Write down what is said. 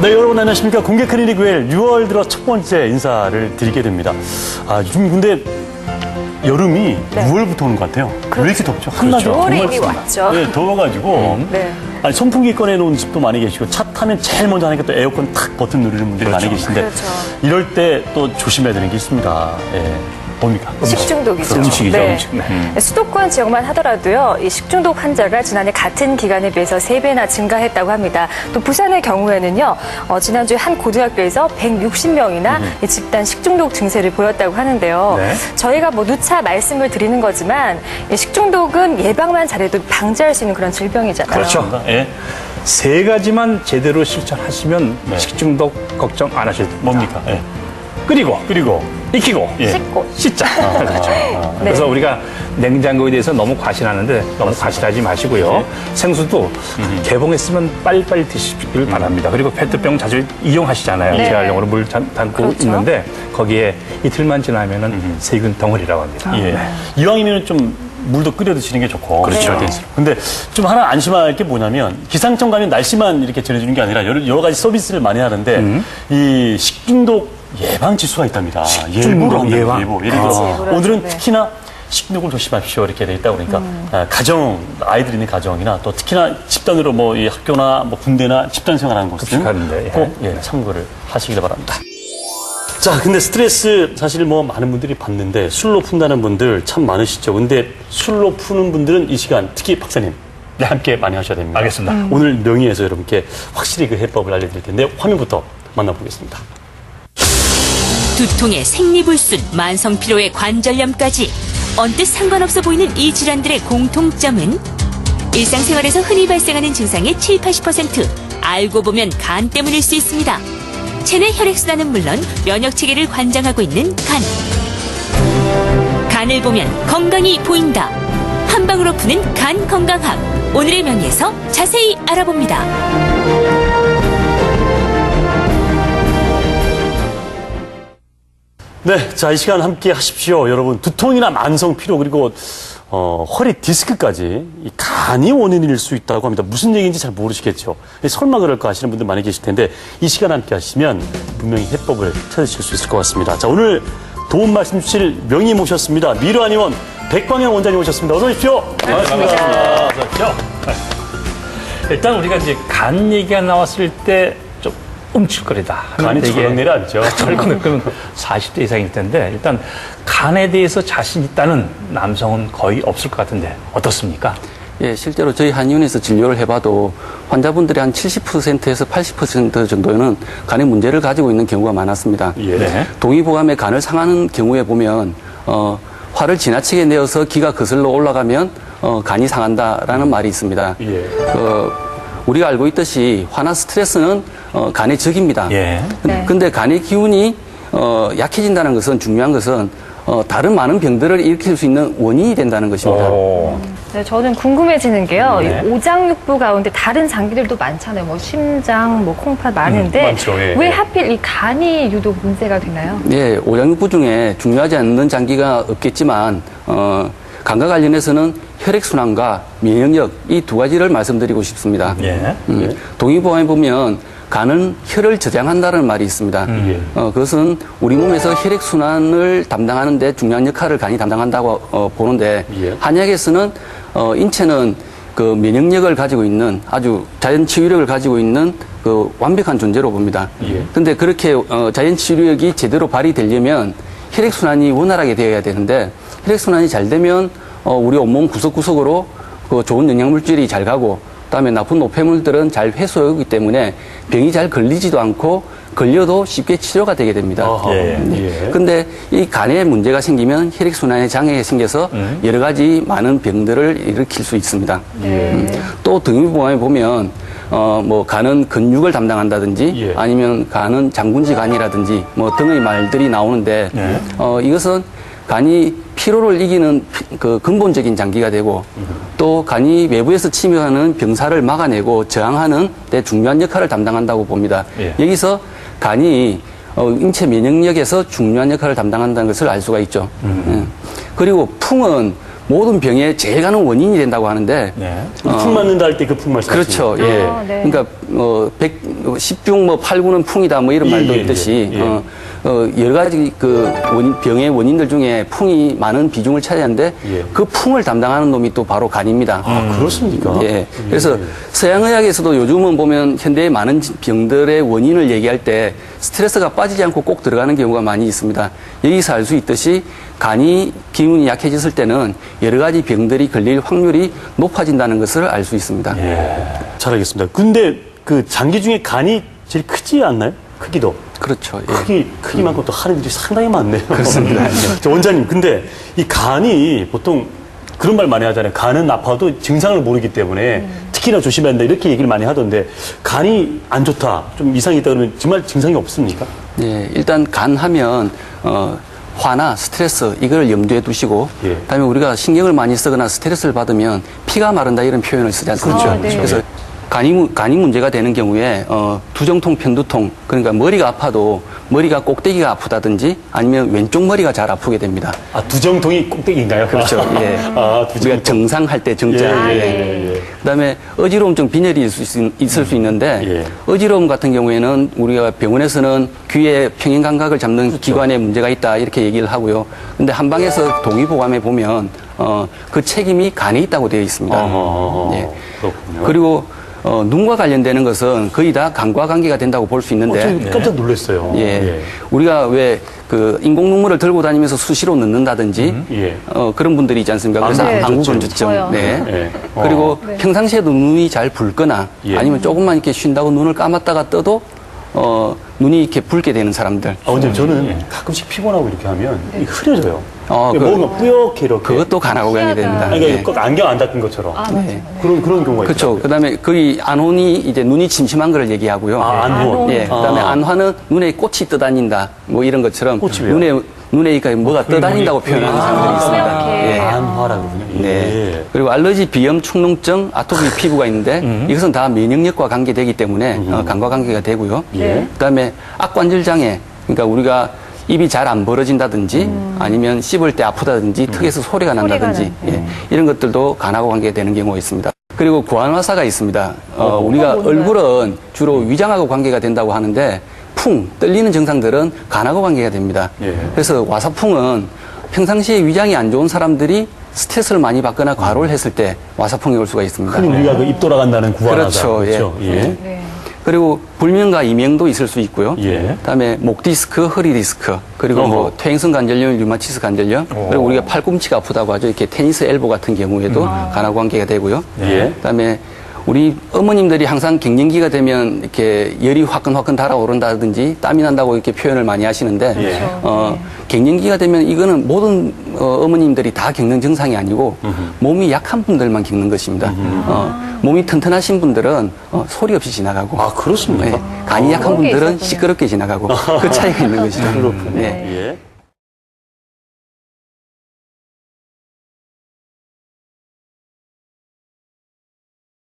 네, 여러분 안녕하십니까. 공개 클리닉 웰 6월 들어 첫 번째 인사를 드리게 됩니다. 요즘 근데 여름이 6월부터 오는 것 같아요. 왜 이렇게 덥죠? 한낮에 6월이 이미 왔죠. 네, 더워가지고. 네. 아니, 선풍기 꺼내놓은 집도 많이 계시고, 차 타면 제일 먼저 하니까 또 에어컨 탁 버튼 누르는 분들이 많이 계신데, 그렇죠. 이럴 때 또 조심해야 되는 게 있습니다. 예. 뭡니까? 식중독이죠. 음식이죠, 네. 음식. 네. 수도권 지역만 하더라도요, 이 식중독 환자가 지난해 같은 기간에 비해서 3배나 증가했다고 합니다. 또 부산의 경우에는요, 지난주에 한 고등학교에서 160명이나 집단 식중독 증세를 보였다고 하는데요. 네. 저희가 뭐 누차 말씀을 드리는 거지만, 이 식중독은 예방만 잘해도 방지할 수 있는 그런 질병이잖아요. 그렇죠. 예. 세 가지만 제대로 실천하시면 네. 식중독 걱정 안 하셔도 됩니다. 뭡니까? 예. 끓이고, 익히고, 예. 씻고. 씻자. 그렇죠. 그래서 우리가 냉장고에 대해서 너무 과신하는데 너무 과신하지 마시고요. 생수도 개봉했으면 빨리빨리 드시길 바랍니다. 그리고 페트병 자주 이용하시잖아요. 네. 재활용으로 물 담고 그렇죠. 있는데 거기에 이틀만 지나면은 세균 덩어리라고 합니다. 예. 네. 이왕이면 좀 물도 끓여 드시는 게 좋고. 그렇죠. 네. 근데 좀 하나 안심할 게 뭐냐면 기상청 가면 날씨만 이렇게 전해주는 게 아니라 여러 가지 서비스를 많이 하는데 이 식중독 예방 지수가 있답니다. 식중독 예방. 예보. 예를 들어 예보라죠. 오늘은 네. 특히나 식중독을 조심하십시오 이렇게 돼 있다 보니까 가정 아이들이 있는 가정이나 또 특히나 집단으로 뭐 이 학교나 뭐 군대나 집단 생활하는 곳은 급식하는데, 예. 꼭 참고를 하시길 바랍니다. 자, 근데 스트레스 사실 뭐 많은 분들이 받는데 술로 푼다는 분들 참 많으시죠. 근데 술로 푸는 분들은 이 시간 특히 박사님 네, 함께 많이 하셔야 됩니다. 알겠습니다. 오늘 명의에서 여러분께 확실히 그 해법을 알려드릴 텐데 화면부터 만나보겠습니다. 두통에 생리불순, 만성피로에 관절염까지 언뜻 상관없어 보이는 이 질환들의 공통점은 일상생활에서 흔히 발생하는 증상의 7, 80% 알고 보면 간 때문일 수 있습니다. 체내 혈액순환은 물론 면역체계를 관장하고 있는 간. 간을 보면 건강이 보인다. 한 방으로 푸는 간 건강학. 오늘의 명의에서 자세히 알아봅니다. 네, 자, 이 시간 함께 하십시오. 여러분, 두통이나 만성 피로 그리고 허리 디스크까지 이 간이 원인일 수 있다고 합니다. 무슨 얘기인지 잘 모르시겠죠. 설마 그럴까 하시는 분들 많이 계실 텐데 이 시간 함께 하시면 분명히 해법을 찾으실 수 있을 것 같습니다. 자, 오늘 도움 말씀 주실 명의 모셨습니다. 미르한의원 백광영 원장님 모셨습니다. 어서 오십시오. 반갑습니다. 어서 오십시오. 일단 우리가 이제 간 얘기가 나왔을 때 좀 움찔거리다. 간이 철렁 내려앉죠. 철렁 그러면 40대 이상일 텐데 일단 간에 대해서 자신 있다는 남성은 거의 없을 것 같은데 어떻습니까? 예, 실제로 저희 한의원에서 진료를 해봐도 환자분들의 한 70%에서 80% 정도는 간의 문제를 가지고 있는 경우가 많았습니다. 예. 네. 동의보감에 간을 상하는 경우에 보면 화를 지나치게 내어서 기가 거슬러 올라가면 간이 상한다라는 말이 있습니다. 예. 우리가 알고 있듯이 화나 스트레스는 간의 적입니다. 예. 네. 근데 간의 기운이 약해진다는 것은 중요한 것은 다른 많은 병들을 일으킬 수 있는 원인이 된다는 것입니다. 네, 저는 궁금해지는 게요. 네. 이 오장육부 가운데 다른 장기들도 많잖아요. 뭐 심장, 뭐 콩팥 많은데 많죠. 예, 왜 예. 하필 이 간이 유독 문제가 되나요? 예, 오장육부 중에 중요하지 않는 장기가 없겠지만 간과 관련해서는 혈액순환과 면역력 이 두 가지를 말씀드리고 싶습니다. 예. 동의보감에 보면 간은 혈을 저장한다는 말이 있습니다. 예. 그것은 우리 몸에서 혈액순환을 담당하는 데 중요한 역할을 간이 담당한다고 보는데 예. 한약에서는 인체는 그 면역력을 가지고 있는 아주 자연 치유력을 가지고 있는 그 완벽한 존재로 봅니다. 예. 근데 그렇게 자연 치유력이 제대로 발휘되려면 혈액순환이 원활하게 되어야 되는데 혈액순환이 잘 되면 우리 온몸 구석구석으로 그 좋은 영양물질이 잘 가고 그다음에 나쁜 노폐물들은 잘 회수하기 때문에 병이 잘 걸리지도 않고 걸려도 쉽게 치료가 되게 됩니다. 예. 예. 근데 이 간에 문제가 생기면 혈액순환에 장애가 생겨서 여러 가지 많은 병들을 일으킬 수 있습니다. 또 등유보감에 보면 뭐 간은 근육을 담당한다든지 예. 아니면 간은 장군지 간이라든지 뭐 등의 말들이 나오는데 네. 이것은 간이 피로를 이기는 그 근본적인 장기가 되고 또 간이 외부에서 침입하는 병사를 막아내고 저항하는 데 중요한 역할을 담당한다고 봅니다. 예. 여기서 간이 인체 면역력에서 중요한 역할을 담당한다는 것을 알 수가 있죠. 예. 그리고 풍은 모든 병의 제일 가는 원인이 된다고 하는데 네. 풍 맞는다 할 때 그 풍 말씀하시죠? 그렇죠. 예. 네. 그러니까 10중 뭐 8구는 풍이다 뭐 이런 말도 있듯이 여러 가지 그 병의 원인들 중에 풍이 많은 비중을 차지하는데 그 풍을 담당하는 놈이 또 바로 간입니다. 아, 그렇습니까? 예. 그래서 서양의학에서도 요즘은 보면 현대의 많은 병들의 원인을 얘기할 때 스트레스가 빠지지 않고 꼭 들어가는 경우가 많이 있습니다. 여기서 알 수 있듯이 간이 기운이 약해졌을 때는 여러 가지 병들이 걸릴 확률이 높아진다는 것을 알 수 있습니다. 잘 알겠습니다. 근데 그 장기 중에 간이 제일 크지 않나요? 크기도. 그렇죠. 예. 크기만큼 또 하는 일이 상당히 많네요. 그렇습니다. 저 원장님, 근데 이 간이 보통 그런 말 많이 하잖아요. 간은 아파도 증상을 모르기 때문에 특히나 조심해야 한다 이렇게 얘기를 많이 하던데 간이 안 좋다, 좀 이상이 있다 그러면 정말 증상이 없습니까? 예, 일단 간 하면 화나 스트레스 이걸 염두에 두시고 그다음에 우리가 신경을 많이 쓰거나 스트레스를 받으면 피가 마른다 이런 표현을 쓰지 않습니까? 그렇죠. 네. 그래서 간이 문제가 되는 경우에 두정통, 편두통 그러니까 머리가 아파도 머리가 꼭대기가 아프다든지 아니면 왼쪽 머리가 잘 아프게 됩니다. 아, 두정통이 꼭대기인가요? 그렇죠. 예. 아, 우리가 정상할 때 정자. 그다음에 어지러움증 빈혈이 있을 수 있는데 어지러움 같은 경우에는 우리가 병원에서는 귀의 평행 감각을 잡는 기관에 문제가 있다 이렇게 얘기를 하고요. 근데 한방에서 동의보감에 보면 그 책임이 간에 있다고 되어 있습니다. 예. 그렇군요. 그리고 눈과 관련되는 것은 거의 다 간과 관계가 된다고 볼 수 있는데 저 깜짝 놀랐어요. 예. 우리가 왜 그 인공 눈물을 들고 다니면서 수시로 넣는다든지 그런 분들이 있지 않습니까? 그래서 안구건조증. 네. 그리고 평상시에도 눈이 잘 붉거나 아니면 조금만 이렇게 쉰다고 눈을 감았다가 떠도 눈이 이렇게 붉게 되는 사람들. 원장님, 저는 가끔씩 피곤하고 이렇게 하면 이게 흐려져요. 뭔가 뿌옇게 이렇게. 그것도 간하고 관계됩니다. 아니, 그러니까 꼭 안경 안 닦은 것처럼. 그런 경우가 있죠. 그렇죠. 그다음에 거기 안혼이 이제 눈이 침침한 걸 얘기하고요. 안혼. 예. 그다음에 안화는 눈에 꽃이 떠다닌다. 뭐 이런 것처럼 눈에 그러니까 뭐가 떠다닌다고 표현하는 사람들이 있습니다. 예. 안화라고 그러군요. 네. 그리고 알러지, 비염, 축농증, 아토피 피부가 있는데 이것은 다 면역력과 관계되기 때문에 간과 관계가 되고요. 그다음에 악관절 장애. 그러니까 우리가 입이 잘 안 벌어진다든지 아니면 씹을 때 아프다든지 턱에서 소리가 난다든지 이런 것들도 간하고 관계되는 경우가 있습니다. 그리고 구안화사가 있습니다. 우리가 얼굴은 주로 위장하고 관계가 된다고 하는데 떨리는 증상들은 간하고 관계가 됩니다. 그래서 와사풍은 평상시에 위장이 안 좋은 사람들이 스트레스를 많이 받거나 과로를 했을 때 와사풍이 올 수가 있습니다. 흔히 우리가 그 입 돌아간다는 구안화사. 그렇죠. 그리고 불면과 이명도 있을 수 있고요. 그다음에 목 디스크, 허리 디스크, 그리고 뭐 퇴행성 관절염, 류마티스 관절염, 그리고 우리가 팔꿈치가 아프다고 하죠. 이렇게 테니스 엘보 같은 경우에도 간하고 관계가 되고요. 그다음에 우리 어머님들이 항상 갱년기가 되면 이렇게 열이 화끈화끈 달아오른다든지 땀이 난다고 이렇게 표현을 많이 하시는데 갱년기가 되면 이거는 모든 어머님들이 다 겪는 증상이 아니고 몸이 약한 분들만 겪는 것입니다. 몸이 튼튼하신 분들은 소리 없이 지나가고 그렇습니까? 간이 약한 분들은 시끄럽게 지나가고 그 차이가 있는 것이죠. 그렇군요. 네.